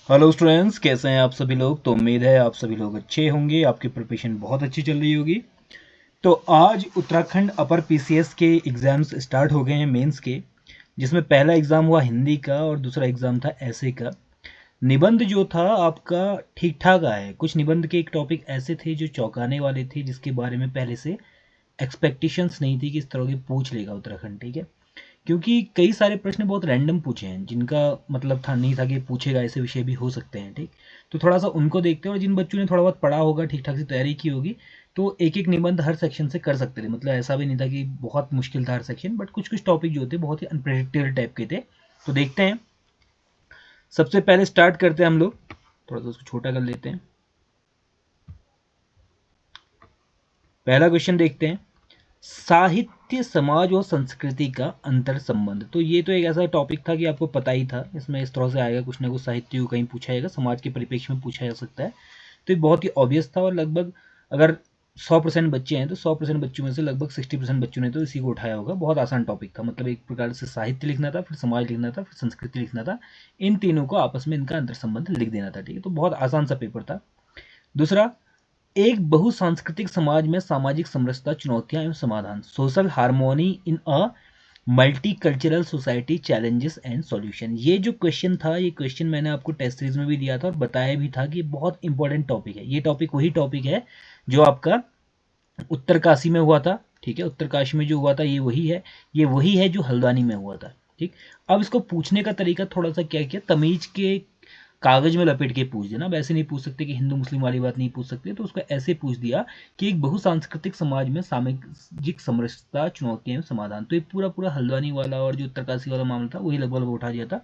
Hello students, कैसे हैं आप सभी लोग। तो उम्मीद है आप सभी लोग अच्छे होंगे, आपकी प्रिपरेशन बहुत अच्छी चल रही होगी। तो आज उत्तराखंड अपर पीसीएस के एग्ज़ाम्स स्टार्ट हो गए हैं मेंस के, जिसमें पहला एग्ज़ाम हुआ हिंदी का और दूसरा एग्ज़ाम था ऐसे का। निबंध जो था आपका ठीक ठाक आया है। कुछ निबंध के एक टॉपिक ऐसे थे जो चौंकाने वाले थे, जिसके बारे में पहले से एक्सपेक्टेशंस नहीं थी कि इस तरह के पूछ लेगा उत्तराखंड, ठीक है। क्योंकि कई सारे प्रश्न बहुत रैंडम पूछे हैं, जिनका मतलब था नहीं था कि पूछेगा, ऐसे विषय भी हो सकते हैं, ठीक। तो थोड़ा सा उनको देखते हैं, और जिन बच्चों ने थोड़ा बहुत पढ़ा होगा, ठीक ठाक से तैयारी की होगी, तो एक एक निबंध हर सेक्शन से कर सकते थे। मतलब ऐसा भी नहीं था कि बहुत मुश्किल था हर सेक्शन, बट कुछ कुछ टॉपिक जो थे बहुत ही अनप्रेडिक्टेबल टाइप के थे। तो देखते हैं, सबसे पहले स्टार्ट करते हैं हम लोग। थोड़ा सा उसको छोटा कर लेते हैं। पहला क्वेश्चन देखते हैं, साहित्य समाज और संस्कृति का अंतर संबंध। तो ये तो एक ऐसा टॉपिक था कि आपको पता ही था, इसमें इस तरह से आएगा, कुछ ना कुछ साहित्य को कहीं पूछा जाएगा, समाज के परिप्रेक्ष्य में पूछा जा सकता है। तो ये बहुत ही ऑब्वियस था, और लगभग अगर 100% बच्चे हैं तो 100% बच्चों में से लगभग 60% बच्चों ने तो इसी को उठाया होगा। बहुत आसान टॉपिक था, मतलब एक प्रकार से साहित्य लिखना था, फिर समाज लिखना था, फिर संस्कृति लिखना था। इन तीनों को आपस में इनका अंतर संबंध लिख देना था, ठीक है। तो बहुत आसान सा पेपर था। दूसरा, एक बहुसांस्कृतिक समाज में सामाजिक समरसता, चुनौतियां एवं समाधान, social harmony in a multi cultural society, challenges and solution. ये जो क्वेश्चन था, ये क्वेश्चन मैंने आपको टेस्ट सीरीज में भी दिया था और बताया भी था कि बहुत इंपॉर्टेंट टॉपिक है। ये टॉपिक वही टॉपिक है जो आपका उत्तरकाशी में हुआ था, ठीक है। उत्तरकाशी में जो हुआ था ये वही है, ये वही है जो हल्द्वानी में हुआ था, ठीक। अब इसको पूछने का तरीका थोड़ा सा क्या किया, तमीज के कागज में लपेट के पूछ देना। वैसे नहीं पूछ सकते कि हिंदू मुस्लिम वाली बात नहीं पूछ सकते, तो उसको ऐसे पूछ दिया कि एक बहुसांस्कृतिक समाज में सामाजिक समरसता, चुनौतियां एवं समाधान। तो ये पूरा पूरा हल्द्वानी वाला और जो उत्तरकाशी वाला मामला था वही लगभग उठा दिया था।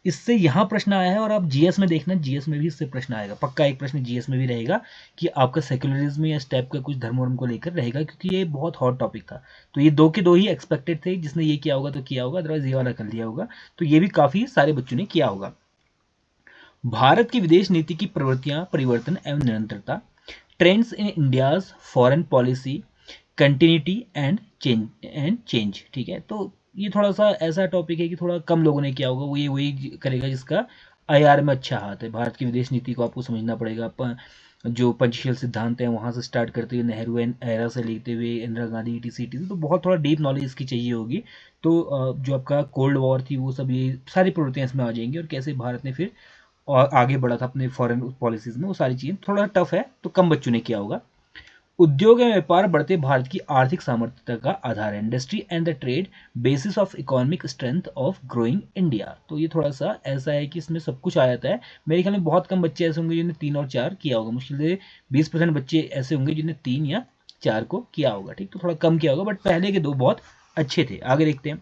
इससे यहाँ प्रश्न आया है, और आप जीएस में देखना, जीएस में भी इससे प्रश्न आएगा पक्का। एक प्रश्न जीएस में भी रहेगा कि आपका सेक्युलरिज्म या स्टेप का कुछ धर्म वर्म को लेकर रहेगा, क्योंकि ये बहुत हॉट टॉपिक था। तो ये दो के दो ही एक्सपेक्टेड थे, जिसने ये किया होगा तो किया होगा, अदरवाइज ये वाला कर लिया होगा। तो ये भी काफ़ी सारे बच्चों ने किया होगा। भारत की विदेश नीति की प्रवृत्तियां, परिवर्तन एवं निरंतरता, trends in India's foreign policy, continuity and change, ठीक है। तो ये थोड़ा सा ऐसा टॉपिक है कि थोड़ा कम लोगों ने किया होगा। वो ये वही करेगा जिसका आईआर में अच्छा हाथ है। भारत की विदेश नीति को आपको समझना पड़ेगा। जो पंचशील सिद्धांत है वहाँ से स्टार्ट करते हुए नेहरू एरा से लेते हुए इंदिरा गांधी, ईटीसी, तो बहुत थोड़ा डीप नॉलेज इसकी चाहिए होगी। तो जो आपका कोल्ड वॉर थी वो सब, ये सारी प्रवृत्तियां इसमें आ जाएंगी, और कैसे भारत ने फिर और आगे बढ़ा था अपने फॉरेन पॉलिसीज में, वो सारी चीज़ें थोड़ा टफ है, तो कम बच्चों ने किया होगा। उद्योग एवं व्यापार बढ़ते भारत की आर्थिक सामर्थ्यता का आधार है। Industry and the trade basis of economic strength of growing India. तो ये थोड़ा सा ऐसा है कि इसमें सब कुछ आ जाता है। मेरे ख्याल में बहुत कम बच्चे ऐसे होंगे जिन्हें 3 और 4 किया होगा। मुश्किल से 20% बच्चे ऐसे होंगे जिन्हें 3 या 4 को किया होगा, ठीक। तो थोड़ा कम किया होगा, बट पहले के 2 बहुत अच्छे थे। आगे देखते हैं,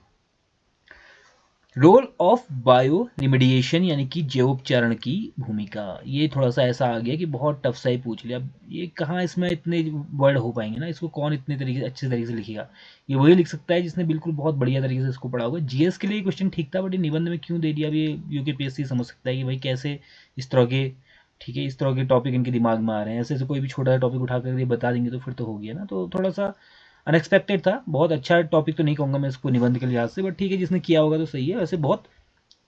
रोल ऑफ बायो रिमेडिएशन यानी कि जैवोपचारण की भूमिका। ये थोड़ा सा ऐसा आ गया कि बहुत टफ सा ही पूछ लिया। अब ये कहाँ इसमें इतने वर्ड हो पाएंगे ना, इसको कौन इतने तरीके से अच्छे तरीके से लिखेगा। ये वही लिख सकता है जिसने बिल्कुल बहुत बढ़िया तरीके से इसको पढ़ा होगा। जीएस के लिए क्वेश्चन ठीक था, बट ये निबंध में क्यों दे दिया, अब ये यूकेपीएससी समझ सकता है कि भाई कैसे इस तरह के, ठीक है, इस तरह के टॉपिक इनके दिमाग में आ रहे हैं। ऐसे ऐसे कोई भी छोटा सा टॉपिक उठा कर ये बता देंगे तो फिर तो हो गया ना। तो थोड़ा सा अनएक्सपेक्टेड था। बहुत अच्छा टॉपिक तो नहीं कहूँगा मैं इसको निबंध के लिहाज से, बट ठीक है, जिसने किया होगा तो सही है। वैसे बहुत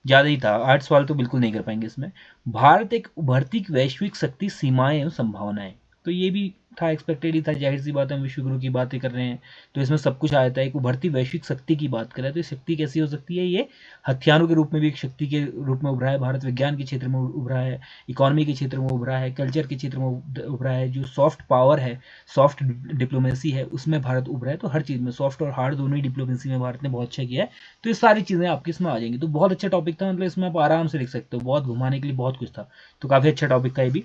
ज़्यादा ही था, 8 सवाल तो बिल्कुल नहीं कर पाएंगे इसमें। भारत एक उभरती वैश्विक शक्ति, सीमाएं एवं संभावनाएं। तो ये भी था, एक्सपेक्टेड ही था, जाहिर सी बात है, हम विश्व गुरु की बातें कर रहे हैं तो इसमें सब कुछ आ जाता है। एक उभरती वैश्विक शक्ति की बात कर रहा है, तो ये शक्ति कैसी हो सकती है, ये हथियारों के रूप में भी एक शक्ति के रूप में उभरा है भारत। विज्ञान के क्षेत्र में उभरा है, इकोनॉमी के क्षेत्र में उभरा है, कल्चर के क्षेत्र में उभरा है, जो सॉफ्ट पावर है, सॉफ्ट डिप्लोमेसी है, उसमें भारत उभरा है। तो हर चीज़ में सॉफ्ट और हार्ड दोनों ही डिप्लोमेसी में भारत ने बहुत अच्छा किया है। तो ये सारी चीज़ें आपकी इसमें आ जाएंगी। तो बहुत अच्छा टॉपिक था, मतलब इसमें आप आराम से लिख सकते हो, बहुत घुमाने के लिए बहुत कुछ था। तो काफ़ी अच्छा टॉपिक था ये भी।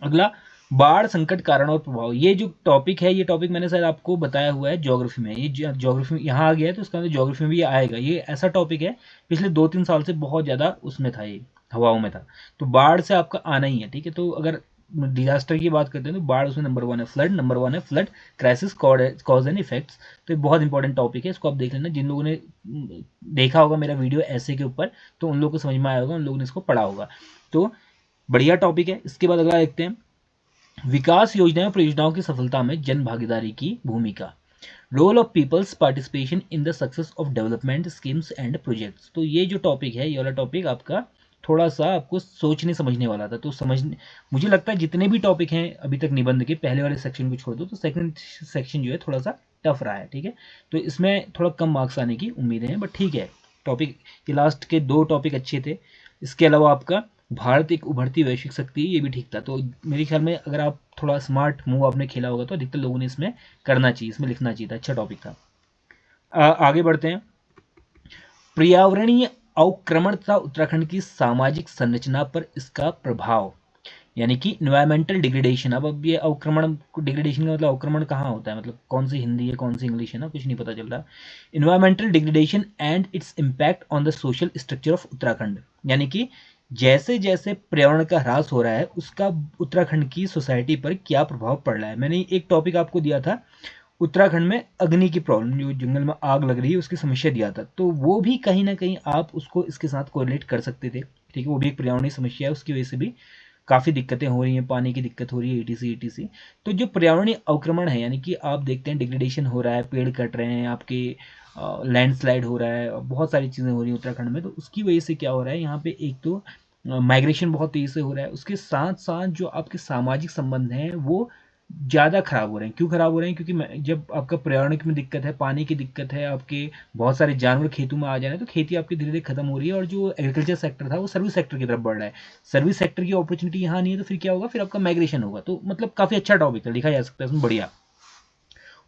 अगला, बाढ़ संकट, कारण और प्रभाव। ये जो टॉपिक है, ये टॉपिक मैंने शायद आपको बताया हुआ है ज्योग्राफी में। ये ज्योग्राफी में यहाँ आ गया है, तो उसका ज्योग्राफी में भी आएगा। ये ऐसा टॉपिक है, पिछले 2-3 साल से बहुत ज़्यादा उसमें था, ये हवाओं में था। तो बाढ़ से आपका आना ही है, ठीक है। तो अगर डिजास्टर की बात करते हैं तो बाढ़ उसमें नंबर 1 है। फ्लड नंबर 1 है, flood crisis cause and effects. तो ये बहुत इंपॉर्टेंट टॉपिक है, इसको आप देख लेना। जिन लोगों ने देखा होगा मेरा वीडियो ऐसे के ऊपर, तो उन लोगों को समझ में आया होगा, उन लोगों ने इसको पढ़ा होगा। तो बढ़िया टॉपिक है। इसके बाद अगला देखते हैं, विकास योजनाएं परियोजनाओं की सफलता में जन भागीदारी की भूमिका, role of people's participation in the success of development schemes and projects. तो ये जो टॉपिक है, ये वाला टॉपिक आपका थोड़ा सा आपको सोचने समझने वाला था। तो समझने, मुझे लगता है जितने भी टॉपिक हैं अभी तक निबंध के, पहले वाले सेक्शन को छोड़ दो तो सेकंड सेक्शन जो है थोड़ा सा टफ रहा है, ठीक है। तो इसमें थोड़ा कम मार्क्स आने की उम्मीदें हैं, बट ठीक है। टॉपिक ये लास्ट के 2 टॉपिक अच्छे थे। इसके अलावा आपका भारत एक उभरती वैश्विक शक्ति, ये भी ठीक था। तो मेरे ख्याल में अगर आप थोड़ा स्मार्ट मूव आपने खेला होगा तो अधिकतर लोगों ने इसमें करना चाहिए, इसमें लिखना चाहिए था, अच्छा टॉपिक था। आगे बढ़ते हैं। पर्यावरणीय अवक्रमण तथा उत्तराखंड की सामाजिक संरचना पर इसका प्रभाव, यानी कि इन्वायरमेंटल डिग्रेडेशन। अब ये अवक्रमण, डिग्रेडेशन का मतलब अवक्रमण कहाँ होता है, मतलब कौन सी हिंदी है कौन सी इंग्लिश है ना, कुछ नहीं पता चल रहा। Environmental degradation and its impact on the social structure of Uttarakhand, यानी कि जैसे जैसे पर्यावरण का ह्रास हो रहा है उसका उत्तराखंड की सोसाइटी पर क्या प्रभाव पड़ रहा है। मैंने एक टॉपिक आपको दिया था उत्तराखंड में अग्नि की प्रॉब्लम, जो जंगल में आग लग रही है उसकी समस्या दिया था, तो वो भी कहीं ना कहीं आप उसको इसके साथ कोरिलेट कर सकते थे, ठीक है। वो भी एक पर्यावरणीय समस्या है, उसकी वजह से भी काफ़ी दिक्कतें हो रही हैं, पानी की दिक्कत हो रही है, ETC। तो जो पर्यावरणीय अवक्रमण है, यानी कि आप देखते हैं डिग्रेडेशन हो रहा है, पेड़ कट रहे हैं, आपके लैंडस्लाइड हो रहा है, बहुत सारी चीज़ें हो रही हैं उत्तराखंड में। तो उसकी वजह से क्या हो रहा है, यहाँ पे एक तो माइग्रेशन बहुत तेज़ी से हो रहा है, उसके साथ साथ जो आपके सामाजिक संबंध हैं वो ज़्यादा खराब हो रहे हैं। क्यों खराब हो रहे हैं, क्योंकि जब आपका पर्यावरण में दिक्कत है, पानी की दिक्कत है, आपके बहुत सारे जानवर खेतों में आ जा रहे हैं, तो खेती आपकी धीरे धीरे खत्म हो रही है, और जो एग्रीकल्चर सेक्टर था वो सर्विस सेक्टर की तरफ बढ़ रहा है। सर्विस सेक्टर की अपॉर्चुनिटी यहाँ नहीं है, तो फिर क्या होगा, फिर आपका माइग्रेशन होगा। तो मतलब काफ़ी अच्छा टॉपिक है, लिखा जा सकता है इसमें, बढ़िया।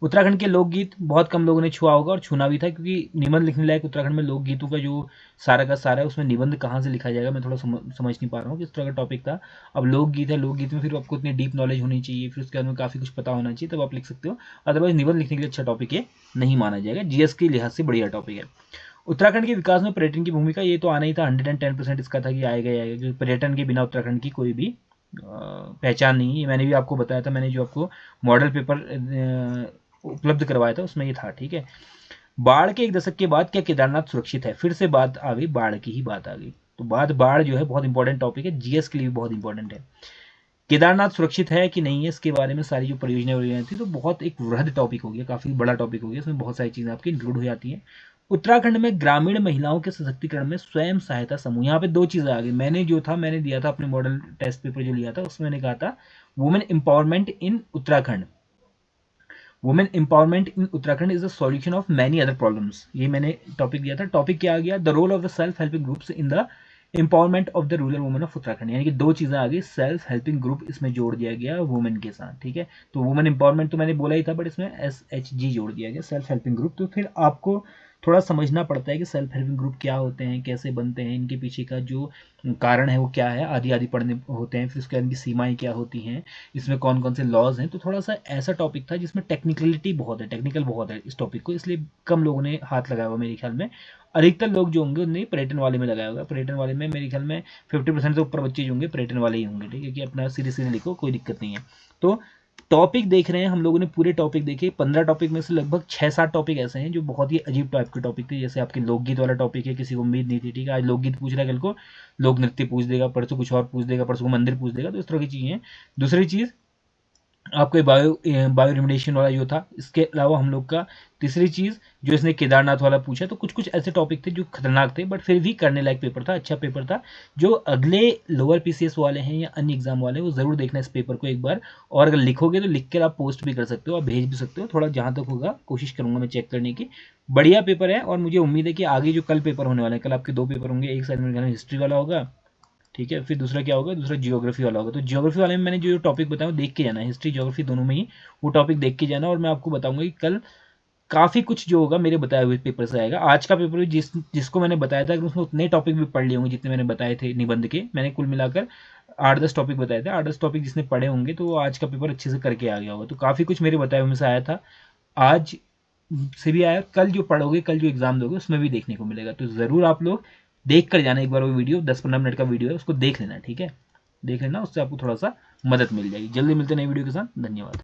उत्तराखंड के लोकगीत बहुत कम लोगों ने छुआ होगा, और छूना भी था, क्योंकि निबंध लिखने लायक उत्तराखंड में लोकगीतों का जो सारा का सारा है, उसमें निबंध कहाँ से लिखा जाएगा, मैं थोड़ा समझ नहीं पा रहा हूँ किस तरह का टॉपिक था। अब लोकगीत है, लोकगीत में फिर आपको इतनी डीप नॉलेज होनी चाहिए, फिर उसके बारे में काफ़ी कुछ पता होना चाहिए, तब आप लिख सकते हो। अदरवाइज निबंध लिखने के लिए अच्छा टॉपिक ये नहीं माना जाएगा, GS के लिहाज से बढ़िया टॉपिक है। उत्तराखंड के विकास में पर्यटन की भूमिका, ये तो आना ही था, 110% इसका था कि आएगा ही आएगा, क्योंकि पर्यटन के बिना उत्तराखंड की कोई भी पहचान नहीं है। मैंने भी आपको बताया था, मैंने जो आपको मॉडल पेपर उपलब्ध करवाया था उसमें ये था, ठीक है। बाढ़ के 1 दशक के बाद क्या केदारनाथ सुरक्षित है, फिर से बात आ गई, बाढ़ की ही बात आ गई। तो बाढ़ जो है बहुत इंपॉर्टेंट टॉपिक है, GS के लिए भी बहुत इंपॉर्टेंट है। केदारनाथ सुरक्षित है कि नहीं है, इसके बारे में सारी जो परियोजना थी, तो बहुत एक वृहद टॉपिक हो गया, काफी बड़ा टॉपिक हो गया, इसमें बहुत सारी चीजें आपकी इंक्लूड हो जाती हैं। उत्तराखंड में ग्रामीण महिलाओं के सशक्तिकरण में स्वयं सहायता समूह, यहाँ पे 2 चीजें आ गई। मैंने दिया था अपने मॉडल टेस्ट पेपर जो लिया था, उसमें मैंने कहा था women empowerment in Uttarakhand. Women empowerment in Uttarakhand is the solution of many other problems, ये मैंने टॉपिक दिया था। टॉपिक क्या आ गया, the role of the self helping groups in the empowerment of the rural women of Uttarakhand, यानी कि 2 चीजें आ गई, सेल्फ हेल्पिंग ग्रुप इसमें जोड़ दिया गया वुमेन के साथ, ठीक है। तो वुमेन एम्पावरमेंट तो मैंने बोला ही था, बट इसमें SHG जोड़ दिया गया, सेल्फ हेल्पिंग ग्रुप। तो फिर आपको थोड़ा समझना पड़ता है कि सेल्फ हेल्पिंग ग्रुप क्या होते हैं, कैसे बनते हैं, इनके पीछे का जो कारण है वो क्या है, आदि आदि पढ़ने होते हैं। फिर उसके बाद इनकी सीमाएं क्या होती हैं, इसमें कौन कौन से लॉज हैं। तो थोड़ा सा ऐसा टॉपिक था जिसमें टेक्निकलिटी बहुत है, टेक्निकल बहुत है इस टॉपिक को, इसलिए कम लोगों ने हाथ लगाया हुआ मेरे ख्याल में। अधिकतर लोग जो होंगे उन्हें पर्यटन वाले में लगाया होगा। पर्यटन वाले में मेरे ख्याल में 50% से ऊपर बच्चे जो होंगे पर्यटन वाले ही होंगे, ठीक है, कि अपना सीधे सीधे लिखो, कोई दिक्कत नहीं है। तो टॉपिक देख रहे हैं हम लोगों ने, पूरे टॉपिक देखे, 15 टॉपिक में से लगभग 6-7 टॉपिक ऐसे हैं जो बहुत ही अजीब टाइप के टॉपिक थे। जैसे आपके लोकगीत वाला टॉपिक है, किसी को उम्मीद नहीं थी, ठीक है, आज लोकगीत पूछ रहा है, कल को लोक नृत्य पूछ देगा, परसों कुछ और पूछ देगा, परसों को मंदिर पूछ देगा। तो इस तरह की चीज़ें हैं। दूसरी चीज़ आपके बायो रेमिडिएशन वाला जो था, इसके अलावा हम लोग का तीसरी चीज़ जो इसने केदारनाथ वाला पूछा, तो कुछ कुछ ऐसे टॉपिक थे जो खतरनाक थे, बट फिर भी करने लायक पेपर था, अच्छा पेपर था। जो अगले लोअर PCS वाले हैं या अन्य एग्जाम वाले हैं, वो ज़रूर देखना इस पेपर को एक बार, और अगर लिखोगे तो लिख कर आप पोस्ट भी कर सकते हो, आप भेज भी सकते हो। थोड़ा जहाँ तक होगा कोशिश करूँगा मैं चेक करने की। बढ़िया पेपर है, और मुझे उम्मीद है कि आगे जो कल पेपर होने वाला है, कल आपके 2 पेपर होंगे, एक साइड मेरे ख्याल में हिस्ट्री वाला होगा, ठीक है, फिर दूसरा क्या होगा, दूसरा जियोग्राफी वाला होगा। तो जियोग्राफी वाले में मैंने जो टॉपिक बताया वो देख के जाना है, हिस्ट्री जियोग्राफी दोनों में ही वो टॉपिक देख के जाना। और मैं आपको बताऊंगा कि कल काफ़ी कुछ जो होगा मेरे बताए हुए पेपर से आएगा। आज का पेपर भी जिसको मैंने बताया था, अगर उसमें उतने टॉपिक भी पढ़ लिए होंगे जितने मैंने बताए थे निबंध के, मैंने कुल मिलाकर 8-10 टॉपिक बताए थे, 8-10 टॉपिक जिसने पढ़े होंगे तो आज का पेपर अच्छे से करके आ गया होगा। तो काफ़ी कुछ मेरे बताए हुए में से आया था, आज से भी आया, कल जो पढ़ोगे, कल जो एग्जाम दोगे उसमें भी देखने को मिलेगा। तो ज़रूर आप लोग देख कर जाना एक बार, वो वीडियो 10-15 मिनट का वीडियो है, उसको देख लेना, ठीक है, देख लेना, उससे आपको थोड़ा सा मदद मिल जाएगी। जल्दी मिलते हैं नई वीडियो के साथ, धन्यवाद।